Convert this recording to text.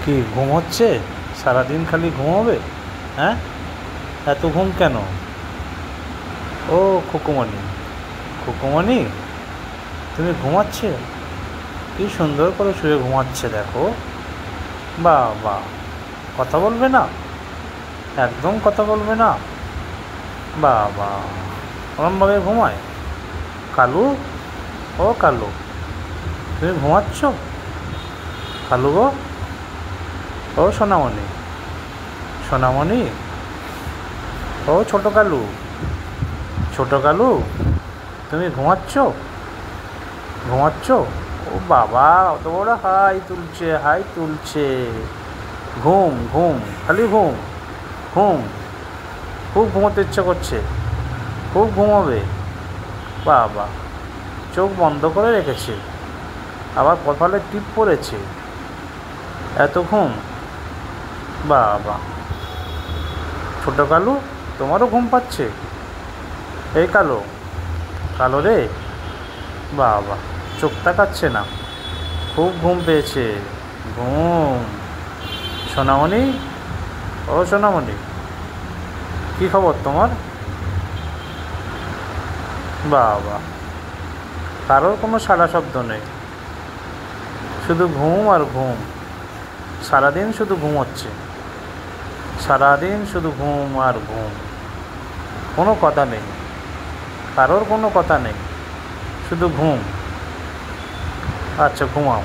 কি ঘুম হচ্ছে? সারাদিন খালি ঘুমোবে? হ্যাঁ, এত ঘুম কেন? ও খুকুমণি, খুকুমণি, তুমি ঘুমাচ্ছে? কি সুন্দর করে শুয়ে ঘুমাচ্ছে দেখো। বাহ বাহ, কথা বলবে না? একদম কথা বলবে না? বাহ বাহ, ওরমভাবে ঘুমায়? কালু, ও কালু, তুমি ঘুমাচ্ছ? কালু গো, ও সোনামণি, সোনামণি, ও ছোটো কালু, ছোটো কালু, তুমি ঘুমাচ্ছ? ঘুমাচ্ছ? ও বাবা, অত বড় হাই তুলছে, হাই তুলছে। ঘুম ঘুম, খালি ঘুম ঘুম। খুব ঘুমোতে ইচ্ছে করছে, খুব ঘুমোবে? বাবা, চোখ বন্ধ করে রেখেছে, আবার কপালে টিপ পড়েছে, এত ঘুম? বাবা, ছোটো কালু, তোমারও ঘুম পাচ্ছে? এই কালো, কালো রে, বাবা, চোখ তাকাচ্ছে না, খুব ঘুম পেয়েছে। ঘুম। সোনামণি, ও সোনামণি, কী খবর তোমার? বাবা, কারোর কোনো সাড়া শব্দ নেই, শুধু ঘুম আর ঘুম। সারাদিন শুধু ঘুমোচ্ছে, সারাদিন শুধু ঘুম আর ঘুম। কোনো কথা নেই, কারোর কোনো কথা নেই, শুধু ঘুম। আচ্ছা ঘুমাও।